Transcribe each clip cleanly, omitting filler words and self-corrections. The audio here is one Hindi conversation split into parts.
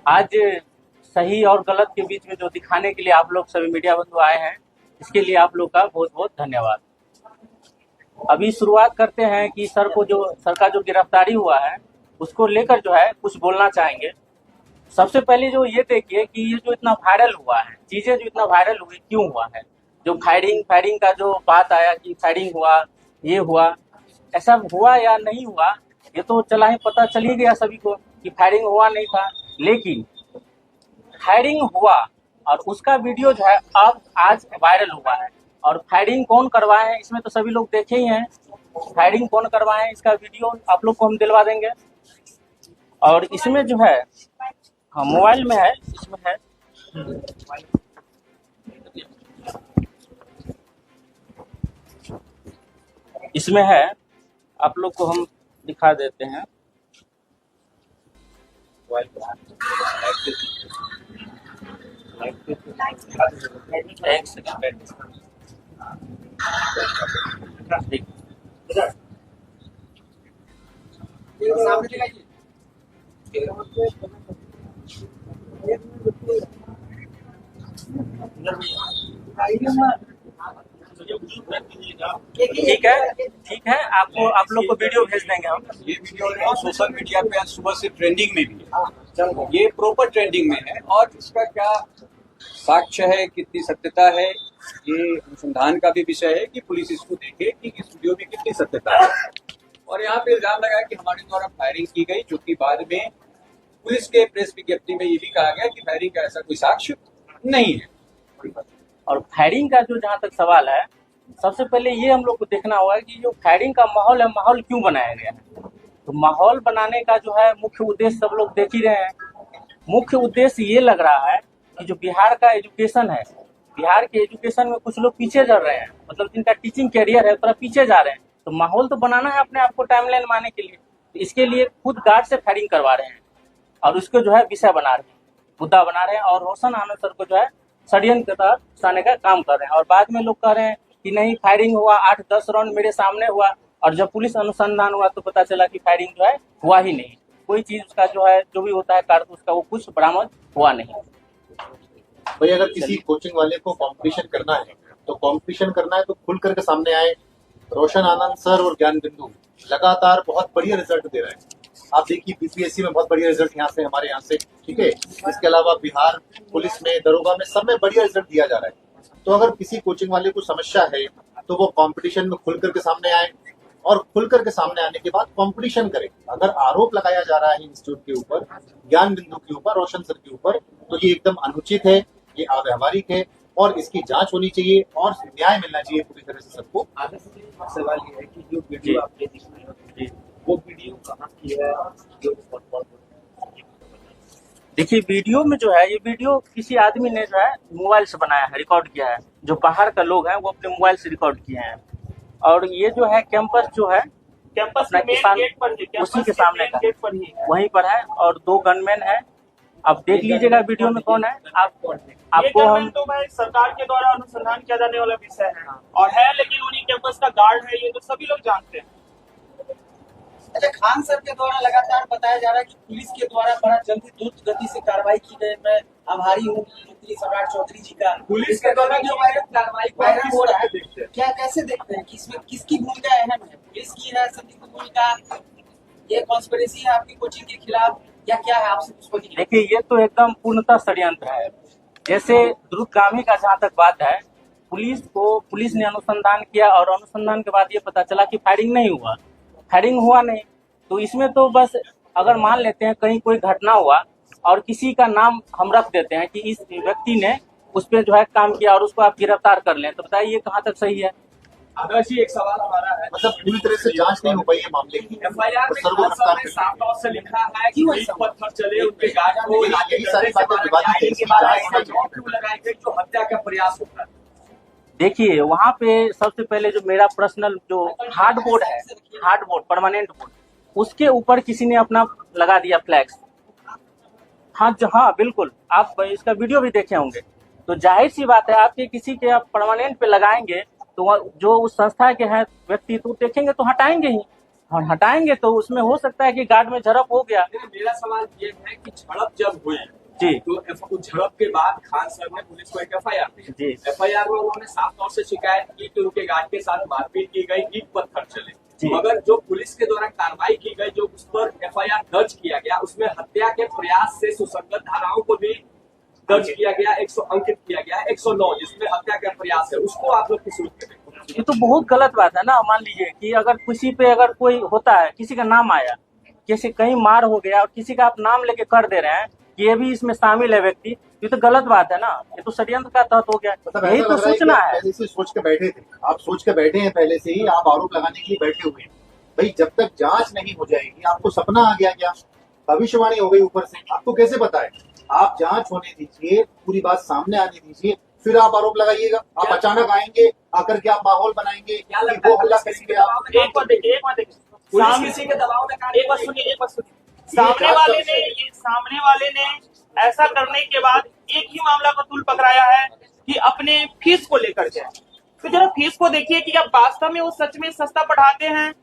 आज सही और गलत के बीच में जो दिखाने के लिए आप लोग सभी मीडिया बंधु आए हैं, इसके लिए आप लोग का बहुत बहुत धन्यवाद। अभी शुरुआत करते हैं कि सर का जो गिरफ्तारी हुआ है उसको लेकर जो है कुछ बोलना चाहेंगे। सबसे पहले जो ये देखिए कि ये जो इतना वायरल हुआ है, चीजें जो इतना वायरल हुई क्यों हुआ है। जो फायरिंग का जो बात आया कि फायरिंग हुआ, ये हुआ, ऐसा हुआ या नहीं हुआ ये तो चला ही पता चल ही गया सभी को कि फायरिंग हुआ नहीं था। लेकिन फायरिंग हुआ और उसका वीडियो जो है अब आज वायरल हुआ है। और फायरिंग कौन करवाए हैं इसमें तो सभी लोग देखे ही हैं। फायरिंग कौन करवाए हैं इसका वीडियो आप लोग को हम दिलवा देंगे। और इसमें जो है, हाँ मोबाइल में है, इसमें है, इसमें है, आप लोग को हम दिखा देते हैं। एक सेकंड, ठीक है, आपको आप लोग को वीडियो भेज देंगे हम। ये वीडियो सोशल मीडिया पे आज सुबह से ट्रेंडिंग में भी है, ये प्रॉपर ट्रेंडिंग में है। और इसका क्या साक्ष्य है, कितनी सत्यता है, ये अनुसंधान का भी विषय है कि पुलिस इसको देखे कि इस वीडियो में कितनी सत्यता है। और यहाँ पे इल्जाम लगाया कि हमारे द्वारा फायरिंग की गई, जो कि बाद में पुलिस के प्रेस विज्ञप्ति में ये भी कहा गया कि फायरिंग का ऐसा कोई साक्ष्य नहीं है। और फायरिंग का जो जहाँ तक सवाल है, सबसे पहले ये हम लोग को देखना होगा कि जो फायरिंग का माहौल है, माहौल क्यों बनाया गया है। तो माहौल बनाने का जो है मुख्य उद्देश्य सब लोग देख ही रहे हैं। मुख्य उद्देश्य ये लग रहा है कि जो बिहार का एजुकेशन है, बिहार के एजुकेशन में कुछ लोग पीछे चल रहे हैं, मतलब जिनका टीचिंग कैरियर है थोड़ा पीछे जा रहे हैं। तो माहौल तो बनाना है अपने आप को टाइमलाइन मारने के लिए, तो इसके लिए खुद गार्ड से फायरिंग करवा रहे हैं और उसको जो है विषय बना रहे हैं, मुद्दा बना रहे हैं। और रोशन आनंद सर को जो है षड्यंत्र के तहत फंसाने का काम कर रहे हैं। और बाद में लोग कह रहे हैं कि नहीं फायरिंग हुआ, 8-10 राउंड मेरे सामने हुआ, और जब पुलिस अनुसंधान हुआ तो पता चला कि फायरिंग जो है हुआ ही नहीं। कोई चीज उसका जो है जो भी होता है कारतूस का वो कुछ बरामद हुआ नहीं। भाई अगर किसी कोचिंग वाले को कंपटीशन करना है तो कंपटीशन करना है तो खुल करके सामने आए। रोशन आनंद सर और ज्ञान बिंदु लगातार बहुत बढ़िया रिजल्ट दे रहे हैं। आप देखिए बीपीएससी में बहुत बढ़िया रिजल्ट यहाँ से, हमारे यहाँ से, ठीक है। इसके अलावा बिहार पुलिस में, दरोगा में, सब में बढ़िया रिजल्ट दिया जा रहा है। तो अगर किसी कोचिंग वाले को समस्या है तो वो कंपटीशन में खुल करके सामने आए और खुल करके सामने आने के बाद कंपटीशन करें। अगर आरोप लगाया जा रहा है इंस्टीट्यूट के ऊपर, ज्ञान बिंदु के ऊपर, रोशन सर के ऊपर, तो ये एकदम अनुचित है, ये अव्यावहारिक है और इसकी जांच होनी चाहिए और न्याय मिलना चाहिए पूरी तरह से सबको। सवाल ये है कि जो वीडियो आपने दिखाई वो वीडियो कहाँ की है, जो देखिए वीडियो में जो है, ये वीडियो किसी आदमी ने जो है मोबाइल से बनाया है, रिकॉर्ड किया है। जो बाहर का लोग हैं वो अपने मोबाइल से रिकॉर्ड किए हैं। और ये जो है कैंपस जो है, कैंपस अपना किसान गेट पर ही, उसी के सामने का गेट पर ही वहीं पर है और 2 गनमैन है। अब देख लीजिएगा वीडियो में कौन है। आपको हम तो भाई सरकार के द्वारा अनुसंधान किया जाने वाला विषय है और है, लेकिन उन्हीं कैंपस का गार्ड है, ये तो सभी लोग जानते हैं। अच्छा, खान सर के द्वारा लगातार बताया जा रहा है कि पुलिस के द्वारा बड़ा जल्दी द्रुत गति से कार्रवाई की गई। मैं आभारी हूँ मंत्री सम्राट चौधरी जी का। पुलिस के द्वारा जो वायरल हो रहा है, क्या कैसे देखते हैं कि इसमें किसकी भूमिका अहम है? पुलिस की है संदिग्ध भूमिका, ये कॉन्स्पिरेसी है आपकी कोचिंग के खिलाफ, या क्या है आपसे उसको? देखिए ये तो एकदम पूर्णतः षड्यंत्र है। जैसे द्रुतगामी का जहाँ तक बात है, पुलिस ने अनुसंधान किया और अनुसंधान के बाद ये पता चला कि फायरिंग नहीं हुआ, फायरिंग हुआ नहीं। तो इसमें तो बस अगर मान लेते हैं कहीं कोई घटना हुआ और किसी का नाम हम रख देते हैं कि इस व्यक्ति ने उस पर जो है काम किया और उसको आप गिरफ्तार कर लें, तो बताइए कहाँ तक सही है। आदर्श जी, एक सवाल हमारा है, मतलब पूरी तरह से जांच नहीं हो पाई है मामले की। एफआईआर में साफ तौर से लिखा है कि पत्थर चले उनके गार्ड को, यही सारी बातें विवादित है, क्यों लगाई गई जो हत्या का प्रयास होता है। देखिए वहाँ पे सबसे पहले जो मेरा पर्सनल जो हार्ड बोर्ड है, हार्ड बोर्ड, परमानेंट बोर्ड, उसके ऊपर किसी ने अपना लगा दिया फ्लैक्स। हाँ बिल्कुल, आप इसका वीडियो भी देखे होंगे। तो जाहिर सी बात है, आपके किसी के आप परमानेंट पे लगाएंगे तो जो उस संस्था के हैं व्यक्ति तो देखेंगे तो हटाएंगे ही। और हटाएंगे तो उसमें हो सकता है कि गार्ड में झड़प हो गया। मेरा सवाल ये है कि झड़प जब हुई जी तो उस झड़प के बाद खान सर ने पुलिस को एक FIR दी। जी। FIR में उन्होंने साफ तौर से शिकायत की कि उनके गार्ड के साथ मारपीट की गई, ईंट पत्थर चले, जी। मगर जो पुलिस के द्वारा कार्रवाई की गई, जो उस पर FIR दर्ज किया गया, उसमें हत्या के प्रयास से सुसंगत धाराओं को भी दर्ज किया गया, 100 अंकित किया गया, 109 जिसमें हत्या का प्रयास है, उसको आप लोग किस रूप में देखते हैं? ये तो बहुत गलत बात है ना। मान लीजिए कि अगर किसी पे अगर कोई होता है, किसी का नाम आया, जैसे कहीं मार हो गया और किसी का आप नाम लेके कर दे रहे हैं कि ये भी इसमें शामिल है व्यक्ति, ये तो गलत बात है ना। ये तो षड्यंत्र का तहत हो गया। मतलब यही ऐसा तो लग रहा है कि सूचना आप है। पहले से सोच के बैठे थे, आप सोच के बैठे हैं पहले से ही, आप आरोप लगाने के लिए बैठे हुए हैं। भाई जब तक जांच नहीं हो जाएगी, आपको सपना आ गया क्या, भविष्यवाणी हो गई ऊपर से, आपको कैसे पता है? आप जांच होने दीजिए, पूरी बात सामने आने दीजिए, फिर आप आरोप लगाइएगा। आप अचानक आएंगे, आकर के आप माहौल बनाएंगे कि वो हल्ला करेंगे आप। एक बार देखिए पुलिस किसी के दबाव में कार्य एक बार सुनिए सामने वाले ने ऐसा करने के बाद एक ही मामला का तूल पकड़ाया है कि अपने फीस को लेकर के। तो जरा फीस को देखिए कि आप वास्तव में वो सच में सस्ता पढ़ाते हैं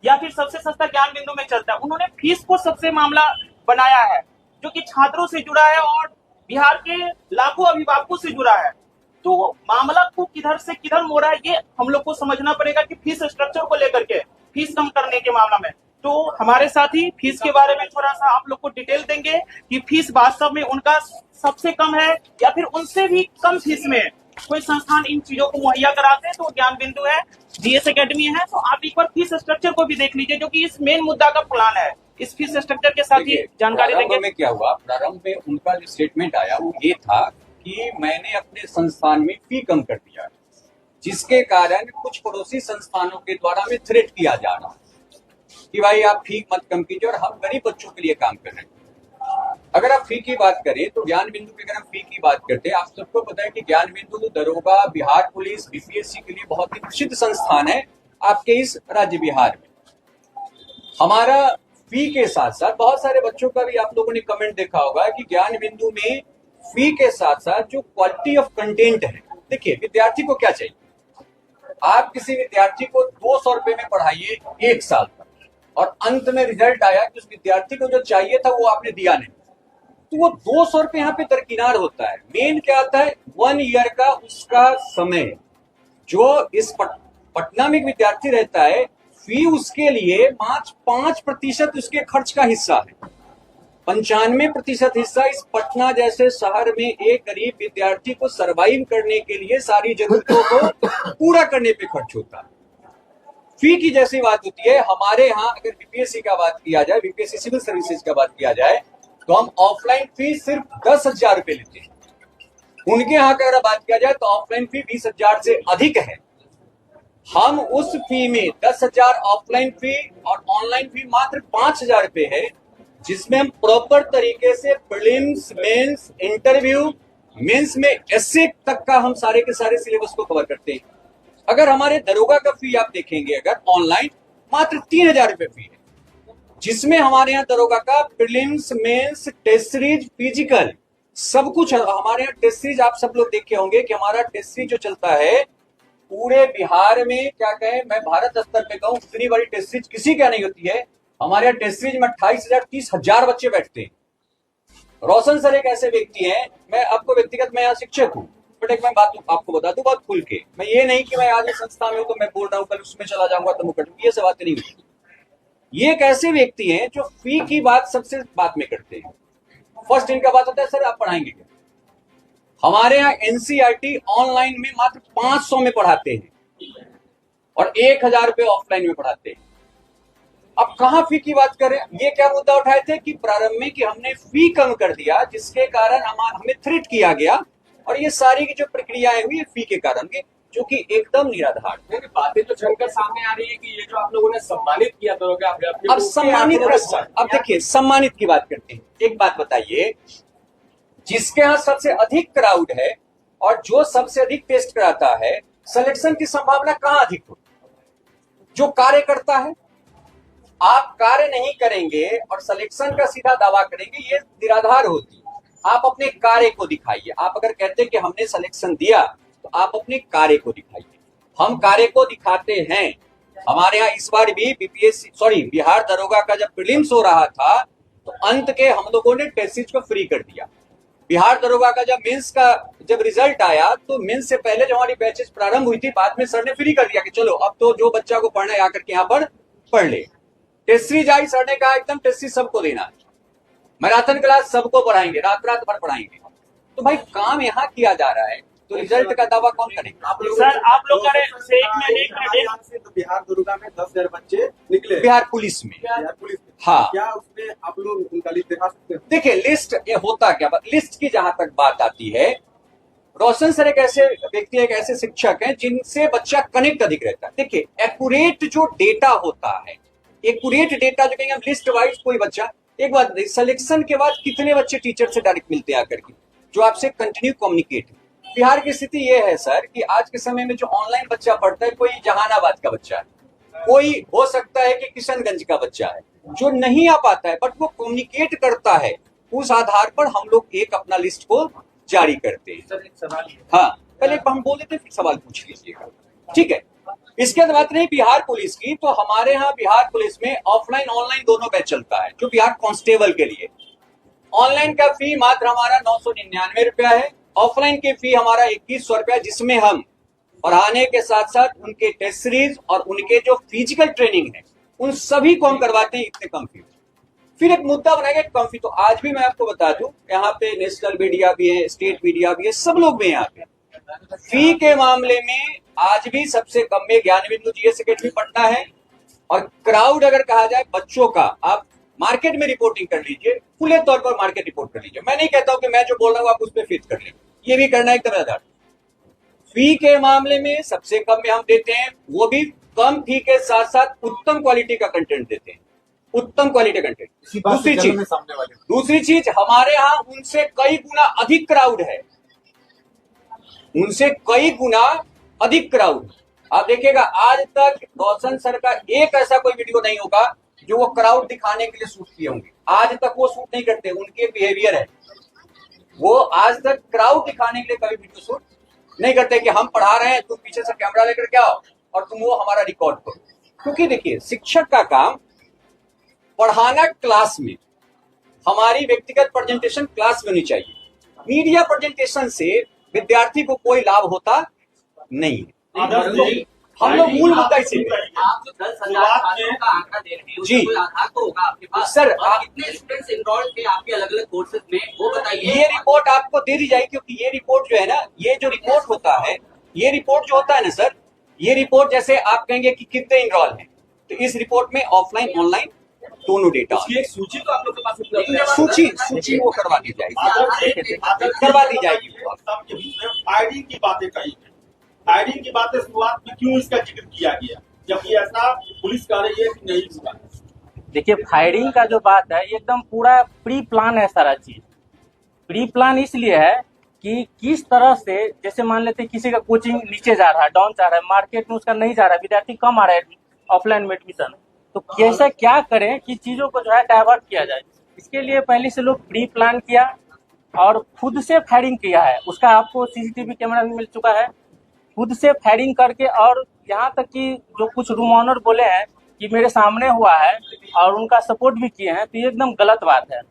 या फिर सबसे सस्ता ज्ञान बिंदु में चलता है। उन्होंने फीस को सबसे मामला बनाया है, जो कि छात्रों से जुड़ा है और बिहार के लाखों अभिभावकों से जुड़ा है। तो मामला को किधर से किधर मोड़ा है, ये हम लोग को समझना पड़ेगा कि फीस स्ट्रक्चर को लेकर के, फीस कम करने के मामला में। तो हमारे साथी फीस के बारे में थोड़ा सा आप लोग को डिटेल देंगे कि फीस वास्तव में उनका सबसे कम है या फिर उनसे भी कम फीस में कोई संस्थान इन चीजों को मुहैया कराते हैं। तो ज्ञान बिंदु है, GS एकेडमी है। तो आप एक बार फीस स्ट्रक्चर को भी देख लीजिए, जो कि इस मेन मुद्दा का प्लान है। इस फीस स्ट्रक्चर के साथ ही जानकारी प्रारंभ देंगे। में क्या हुआ, प्रारंभ में उनका जो स्टेटमेंट आया वो ये था कि मैंने अपने संस्थान में फी कम कर दिया, जिसके कारण कुछ पड़ोसी संस्थानों के द्वारा में थ्रेट किया जा रहा कि भाई आप फी मत कम कीजिए और हम गरीब बच्चों के लिए काम कर रहे हैं। अगर आप फी की बात करें तो ज्ञान बिंदु की अगर हम फी की बात करते हैं, आप सबको पता है कि ज्ञान बिंदु, दरोगा, बिहार पुलिस, BPSC के लिए बहुत ही प्रसिद्ध संस्थान है आपके इस राज्य बिहार में। हमारा फी के साथ साथ बहुत सारे बच्चों का भी आप लोगों ने कमेंट देखा होगा कि ज्ञान बिंदु में फी के साथ साथ जो क्वालिटी ऑफ कंटेंट है, देखिए विद्यार्थी को क्या चाहिए, आप किसी विद्यार्थी को 200 रुपए में पढ़ाइए 1 साल तक और अंत में रिजल्ट आया कि उस विद्यार्थी को जो चाहिए था वो आपने दिया नहीं, तो वो 200 रुपए यहाँ पे दरकिनार होता है। मेन क्या आता है, 1 ईयर का उसका समय जो इस पटना में विद्यार्थी रहता है, फी उसके लिए मात्र 5% उसके खर्च का हिस्सा है। 95% हिस्सा इस पटना जैसे शहर में एक गरीब विद्यार्थी को सरवाइव करने के लिए सारी जरूरतों को पूरा करने पे खर्च होता है। फी की जैसी बात होती है, हमारे यहाँ अगर BPSC का बात किया जाए, BPSC सिविल सर्विसेज का बात किया जाए, तो हम ऑफलाइन फी सिर्फ 10,000 रुपए लेते हैं। उनके यहाँ का अगर बात किया जाए तो ऑफलाइन फी 20,000 से अधिक है। हम उस फी में 10,000 ऑफलाइन फी और ऑनलाइन फी मात्र 5,000 रुपए है, जिसमें हम प्रॉपर तरीके से प्रीलिम्स, मेंस, इंटरव्यू, मेंस में एस्से तक का हम सारे के सारे सिलेबस को कवर करते हैं। अगर हमारे दरोगा का फी आप देखेंगे, अगर ऑनलाइन मात्र 3,000 रुपए फी है, जिसमें हमारे यहाँ दरोगा का prelims, mains, test series, physical सब कुछ हमारे यहाँ। टेस्ट सीरीज आप सब लोग देखे होंगे कि हमारा टेस्ट सीरीज जो चलता है पूरे बिहार में, क्या कहें, मैं भारत स्तर पे कहूं इतनी बड़ी टेस्ट सीरीज किसी क्या नहीं होती है। हमारे यहाँ टेस्ट सीरीज में 28,000 30,000 बच्चे बैठते हैं। रोशन सर एक ऐसे व्यक्ति हैं, मैं आपको व्यक्तिगत, मैं यहाँ शिक्षक हूँ, बट एक मैं बात आपको बता दूं बहुत खुल के, मैं ये नहीं कि मैं आज इस संस्था में हूं तो मैं बोल रहा हूँ कल उसमें चला जाऊंगा तो मुकट, ये सब बातें नहीं होती। ये एक ऐसे व्यक्ति हैं जो फी की बात सबसे बाद में करते हैं। फर्स्ट इनका बात होता है सर आप पढ़ाएंगे क्या। हमारे यहाँ NCERT ऑनलाइन में मात्र 500 में पढ़ाते हैं और 1,000 रुपए ऑफलाइन में पढ़ाते हैं। अब कहां फी की बात करें, ये क्या मुद्दा उठाए थे कि प्रारंभ में कि हमने फी कम कर दिया, जिसके कारण हमें थ्रेट किया गया और ये सारी की जो प्रक्रियाएं हुई फी के कारण की, जो कि एकदम निराधार। बातें तो जनकर सामने आ रही है कि ये जो आप लोगों ने सम्मानित किया दरोगा, अब सम्मानित, अब देखिए सम्मानित की बात करते हैं। एक बात बताइए, जिसके यहाँ सबसे अधिक क्राउड है और जो सबसे अधिक टेस्ट कराता है, सिलेक्शन की संभावना कहां अधिक हो? जो कार्य करता है। आप कार्य नहीं करेंगे और सिलेक्शन का सीधा दावा करेंगे, ये निराधार होती। आप अपने कार्य को दिखाइए। आप अगर कहते हैं कि हमने सिलेक्शन दिया तो आप अपने कार्य को दिखाइए। हम कार्य को दिखाते हैं, हमारे यहाँ इस बार भी बिहार दरोगा का जब प्रीलिम्स हो रहा था तो अंत के हम लोगों ने टेस्ट सीरीज को फ्री कर दिया। बिहार दरोगा का जब मेंस का जब रिजल्ट आया तो मेंस से पहले जब हमारी बैचेस प्रारंभ हुई थी, बाद में सर ने फ्री कर दिया कि चलो अब तो जो बच्चा को पढ़ना है आकर के यहाँ पर पढ़ ले। टेस्ट सीरीज आई, सर ने कहा एकदम टेस्ट सीरीज सबको देना है, मैराथन क्लास सबको पढ़ाएंगे, रात रात भर पढ़ाएंगे। तो भाई काम यहाँ किया जा रहा है तो रिजल्ट का दावा कौन करेगा? सर आप लोग करें एक मिनट तो बिहार दरोगा में 10,000 बच्चे निकले, बिहार पुलिस में। बिहार पुलिस में। हाँ, क्या उसमें आप लोग उनका लिस्ट दिखा सकते हैं? देखिए लिस्ट ये होता क्या, लिस्ट की जहां तक बात आती है, रोशन सर एक ऐसे व्यक्ति, एक ऐसे शिक्षक हैं जिनसे बच्चा कनेक्ट अधिक रहता है। देखिए एक्यूरेट जो डेटा होता है, एक्यूरेट डेटा जो कहेंगे हम लिस्ट वाइज कोई बच्चा, एक बात सिलेक्शन के बाद कितने बच्चे टीचर से डायरेक्ट मिलते हैं आकर के जो आपसे कंटिन्यू कम्युनिकेट। बिहार की स्थिति ये है सर कि आज के समय में जो ऑनलाइन बच्चा पढ़ता है, कोई जहानाबाद का बच्चा है, कोई हो सकता है कि किशनगंज का बच्चा है, जो नहीं आ पाता है बट वो कम्युनिकेट करता है, उस आधार पर हम लोग एक अपना लिस्ट को जारी करते हैं। सर एक सवाल है। हाँ, पहले हम बोल देते फिर सवाल पूछ लीजिएगा, ठीक है। इसके बाद बात रही बिहार पुलिस की, तो हमारे यहाँ बिहार पुलिस में ऑफलाइन ऑनलाइन दोनों बैच चलता है। जो बिहार कांस्टेबल के लिए ऑनलाइन का फी मात्र हमारा 999 रुपया है, ऑफलाइन की फी हमारा 2100 रुपया, जिसमें हम पढ़ाने के साथ साथ उनके टेस्ट सीरीज और उनके जो फिजिकल ट्रेनिंग है उन सभी को हम करवाते हैं इतने कम फी। फिर एक मुद्दा बनाएगा कम फी, तो आज भी मैं आपको बता दूं यहाँ पे नेशनल मीडिया भी है, स्टेट मीडिया भी है, सब लोग भी यहाँ पे फी के मामले में आज भी सबसे कम में ज्ञान बिंदु जीएस अकेडमी पटना है। और क्राउड अगर कहा जाए बच्चों का, आप मार्केट में रिपोर्टिंग कर लीजिए, खुले तौर पर मार्केट रिपोर्ट कर लीजिए। मैं नहीं कहता हूं कि मैं जो बोल रहा हूं आप उस पर फिट कर लें, ये भी करना एकदम आधार। फी के मामले में सबसे कम में हम देते हैं, वो भी कम फी के साथ साथ उत्तम क्वालिटी का कंटेंट देते हैं, उत्तम क्वालिटी कंटेंट। दूसरी चीज हमारे यहाँ उनसे कई गुना अधिक क्राउड है, उनसे कई गुना अधिक क्राउड। आप देखिएगा आज तक रोशन सर का एक ऐसा कोई वीडियो नहीं होगा जो वो क्राउड दिखाने के लिए शूट किए होंगे, आज तक वो शूट नहीं करते, उनके बिहेवियर है, वो आज तक क्राउड दिखाने के लिए कभी वीडियो शूट नहीं करते कि हम पढ़ा रहे हैं, तुम पीछे से कैमरा लेकर के आओ और तुम वो हमारा रिकॉर्ड करो। क्योंकि देखिए शिक्षक का काम पढ़ाना क्लास में, हमारी व्यक्तिगत प्रेजेंटेशन क्लास में होनी चाहिए। मीडिया प्रेजेंटेशन से विद्यार्थी को कोई लाभ होता नहीं है। हम लोग मूल मुद्दा इसे आप जो 10,000 छात्रों का आंकड़ा दे रहे हैं, जी। उसका कोई आधार तो होगा आपके पास सर, और कितने स्टूडेंट्स इनरोल्ड थे आपके अलग अलग कोर्सेज में, वो बताइए। ये रिपोर्ट आपको दे दी जाएगी, क्योंकि ये रिपोर्ट जो है ना, ये जो रिपोर्ट होता है, ये रिपोर्ट जो होता है ना सर, ये रिपोर्ट जैसे आप कहेंगे कि कितने इनरोल हैं, तो इस रिपोर्ट में ऑफलाइन ऑनलाइन दोनों डेटा, उसकी एक सूची तो आप लोग के पास उपलब्ध है। सूची वो करवा दी जाएगी, करवा दी जाएगी। सबके बीच में फायरिंग की बातें कही, फायरिंग की बातें शुरुआत में क्यों इसका जिक्र किया गया, जबकि ऐसा पुलिस कह रही है कि नहीं हुआ। देखिए फायरिंग का जो बात है ये एकदम पूरा प्री प्लान है, सारा चीज प्री प्लान इसलिए है कि किस तरह से, जैसे मान लेते हैं किसी का कोचिंग नीचे जा रहा है, डाउन जा रहा है, मार्केट में उसका नहीं जा रहा है, विद्यार्थी कम आ रहा है ऑफलाइन में एडमिशन, तो कैसे क्या करें कि चीजों को जो है डाइवर्ट किया जाए। इसके लिए पहले से लोग प्री प्लान किया और खुद से फायरिंग किया है, उसका आपको सीसीटीवी कैमरा भी मिल चुका है, खुद से फायरिंग करके। और यहाँ तक कि जो कुछ रूम ऑनर बोले हैं कि मेरे सामने हुआ है और उनका सपोर्ट भी किए हैं, तो ये एकदम गलत बात है।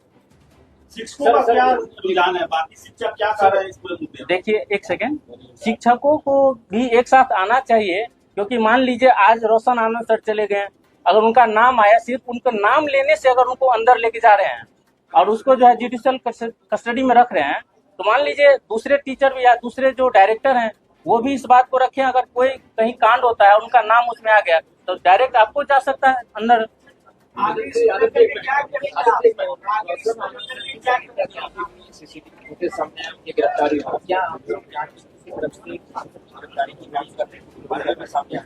शिक्षकों का क्या रुझान है, बाकी शिक्षक क्या कर रहे हैं इस पूरे मुद्दे? देखिए एक सेकेंड, शिक्षकों को भी एक साथ आना चाहिए, क्योंकि मान लीजिए आज रोशन आनंद सर चले गए, अगर उनका नाम आया, सिर्फ उनका नाम लेने से अगर उनको अंदर लेके जा रहे हैं और उसको जो है जुडिशियल कस्टडी में रख रहे हैं, तो मान लीजिए दूसरे टीचर भी या दूसरे जो डायरेक्टर हैं वो भी इस बात को रखें, अगर कोई कहीं कांड होता है उनका नाम उसमें आ गया तो डायरेक्ट आपको जा सकता है अंदर।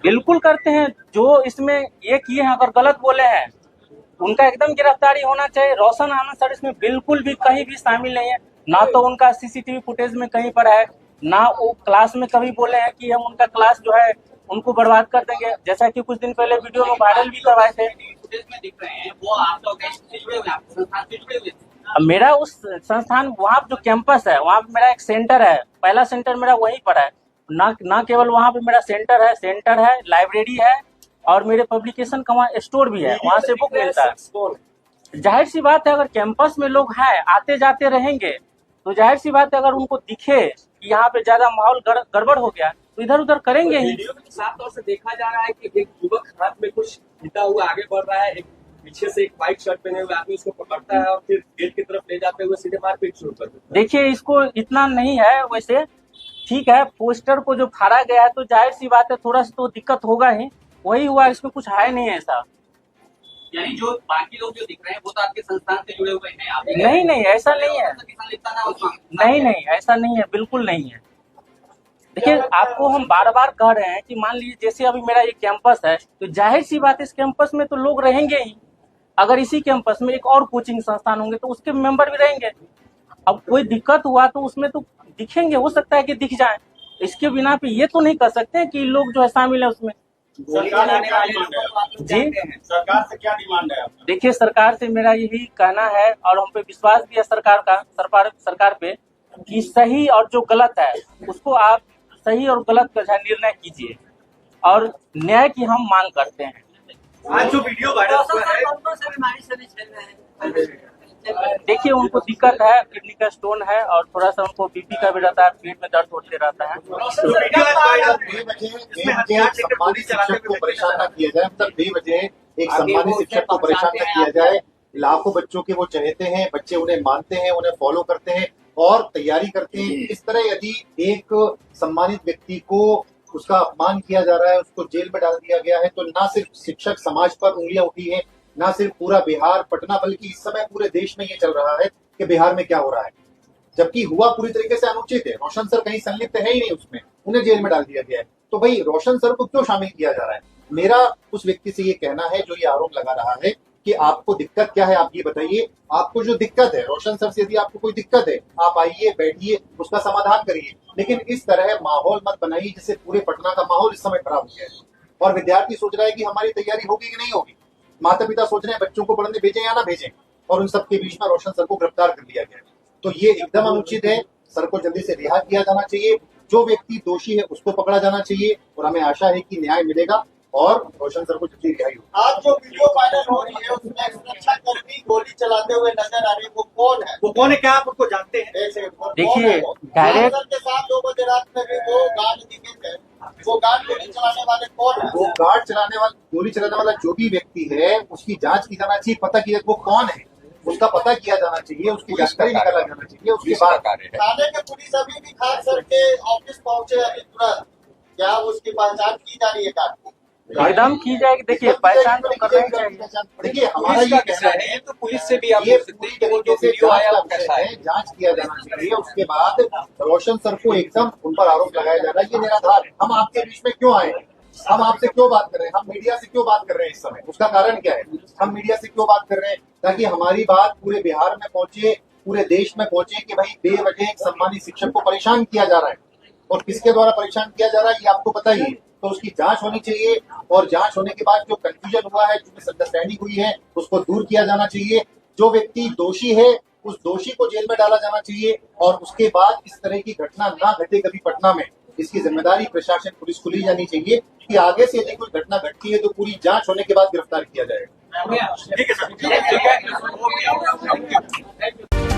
बिल्कुल करते हैं, जो इसमें ये किए हैं अगर गलत बोले हैं उनका एकदम गिरफ्तारी होना चाहिए। रोशन आनंद सर इसमें बिल्कुल भी कहीं भी शामिल नहीं है, ना तो उनका सीसीटीवी फुटेज में कहीं पर है, ना वो क्लास में कभी बोले हैं कि हम उनका क्लास जो है उनको बर्बाद कर देंगे, जैसा कि कुछ दिन पहले वीडियो में वायरल भी करवाए थे। में दिख रहे हैं वो आप लोग से जुड़े हुए हैं, आपके संस्थान से जुड़े हुए थे। मेरा उस संस्थान वहाँ जो कैंपस है वहाँ पे मेरा एक सेंटर है, पहला सेंटर मेरा वहीं पर है, ना केवल वहाँ पे मेरा सेंटर है, लाइब्रेरी है और मेरे पब्लिकेशन का वहाँ स्टोर भी है, वहाँ से बुक मिलता है। जाहिर सी बात है अगर कैंपस में लोग हैं आते जाते रहेंगे तो जाहिर सी बात है अगर उनको दिखे कि यहाँ पे ज्यादा माहौल गड़बड़ हो गया तो इधर उधर करेंगे ही। वीडियो में साफ तौर से देखा जा रहा है कि एक युवक हाथ में कुछ लेता हुआ आगे बढ़ रहा है, एक पीछे से एक व्हाइट शर्ट पहने हुए आदमी उसको पकड़ता है और फिर गेट की तरफ ले जाते हुए सीधे मारपीट शुरू कर देता है। देखिए इसको इतना नहीं है वैसे, ठीक है पोस्टर को जो फाड़ा गया है तो जाहिर सी बात है थोड़ा सा तो दिक्कत होगा ही, वही हुआ, इसमें कुछ है नहीं ऐसा। यानी जो बाकी लोग जो दिख रहे हैं वो तो आपके संस्थान से जुड़े हुए हैं, आप नहीं ऐसा नहीं है, किसान लिखता ना उसमें। नहीं ऐसा नहीं है, बिल्कुल नहीं है। देखिए आपको हम बार बार कह रहे हैं कि मान लीजिए जैसे अभी मेरा एक कैंपस है तो जाहिर सी बात है इस कैंपस में तो लोग रहेंगे ही। अगर इसी कैंपस में एक और कोचिंग संस्थान होंगे तो उसके मेंबर भी रहेंगे। अब कोई दिक्कत हुआ तो उसमें तो दिखेंगे, हो सकता है कि दिख जाए, इसके बिना पे ये तो नहीं कर सकते कि लोग जो है शामिल है उसमें। सरकार से क्या डिमांड है? जी सरकार से क्या डिमांड है आपका? देखिए सरकार से मेरा यही कहना है और हम पे विश्वास भी है सरकार पे कि सही और जो गलत है उसको आप सही और गलत का निर्णय कीजिए और न्याय की हम मांग करते हैं। आज जो वीडियो वायरल हुआ है, कौन सा बीमारी से भी झेल रहे हैं? देखिए उनको दिक्कत है, किडनी का स्टोन है और थोड़ा सा उनको बीपी का भी रहता है, पेट में दर्द होते रहता है। जो वीडियो आज वायरल बेवजह एक सम्मानित शिक्षक को परेशान न किया जाए, मतलब बेवजह एक सम्मानित शिक्षक को परेशान न किया जाए। लाखों बच्चों के वो चहेते हैं, बच्चे उन्हें मानते हैं, उन्हें फॉलो करते हैं और तैयारी करते हैं। इस तरह यदि एक सम्मानित व्यक्ति को उसका अपमान किया जा रहा है, उसको जेल में डाल दिया गया है, तो ना सिर्फ शिक्षक समाज पर उंगलियां उठी है, ना सिर्फ पूरा बिहार पटना बल्कि इस समय पूरे देश में ये चल रहा है कि बिहार में क्या हो रहा है, जबकि हुआ पूरी तरीके से अनुचित है। रोशन सर कहीं संलिप्त है ही नहीं उसमें, उन्हें जेल में डाल दिया गया है। तो भाई रोशन सर को क्यों शामिल किया जा रहा है? मेरा उस व्यक्ति से ये कहना है जो ये आरोप लगा रहा है कि आपको दिक्कत क्या है, आप ये बताइए। आपको जो दिक्कत है रोशन सर से, यदि आपको कोई दिक्कत है आप आइए, बैठिए, उसका समाधान करिए, लेकिन इस तरह माहौल मत बनाइए जिससे पूरे पटना का माहौल इस समय खराब हो गया है। और विद्यार्थी सोच रहा है कि हमारी तैयारी होगी कि नहीं होगी, माता पिता सोच रहे हैं बच्चों को पढ़ने भेजें या ना भेजें, और उन सबके बीच में रोशन सर को गिरफ्तार कर लिया गया है। तो ये एकदम अनुचित है, सर को जल्दी से रिहा किया जाना चाहिए। जो व्यक्ति दोषी है उसको पकड़ा जाना चाहिए और हमें आशा है कि न्याय मिलेगा और रोशन सर को जल्दी रिहाई होगी। आज जो वीडियो वायरल हो रही है उसमें सुरक्षा कर्मी गोली चलाते हुए नजर आ रहे हैं, वो कौन है? वो कौन है, क्या आप उनको जानते हैं? देखिए, डायरेक्ट के साथ 2 बजे रात में भी वो गार्ड दिखे थे, वो गार्ड गोली चलाने वाले कौन है? वो गार्ड गोली चलाने वाला जो भी व्यक्ति है उसकी जांच की जाना चाहिए, पता किया वो कौन है, उसका पता किया जाना चाहिए, उसकी जानकारी निकाला जाना चाहिए। उसके बाद थाने के पुलिस अभी भी खान सर के ऑफिस पहुंचे अभी तुरंत, क्या उसकी पहचान की जा रही है? गार्ड एकदम की जाएगी। देखिए पहचान तो करना ही चाहिए। देखिए हमारा ये कहना है तो पुलिस से भी आप ये पूछ सकते पूरी हैं कि वो जो तरीके से वीडियो आया वो जांच का कैसा विषय है। है, जांच किया जाना चाहिए। उसके बाद रोशन सर को एकदम उन पर आरोप लगाया जा रहा है, ये निराधार है। हम आपके बीच में क्यों आए, हम आपसे क्यों बात कर रहे हैं, हम मीडिया से क्यों बात कर रहे हैं इस समय, उसका कारण क्या है? हम मीडिया से क्यों बात कर रहे हैं? ताकि हमारी बात पूरे बिहार में पहुंचे, पूरे देश में पहुंचे कि भाई बेवजह एक सम्मानित शिक्षक को परेशान किया जा रहा है और किसके द्वारा परेशान किया जा रहा है ये आपको पता ही है। तो उसकी जांच होनी चाहिए और जांच होने के बाद जो कंफ्यूजन हुआ है, जो मिसअंडरस्टैंडिंग हुई है, उसको दूर किया जाना चाहिए। जो व्यक्ति दोषी है उस दोषी को जेल में डाला जाना चाहिए और उसके बाद इस तरह की घटना ना घटे कभी पटना में। इसकी जिम्मेदारी प्रशासन पुलिस को ली जानी चाहिए कि आगे से यदि कोई घटना घटती है तो पूरी जांच होने के बाद गिरफ्तार किया जाएगा। ठीक है सर, ठीक है।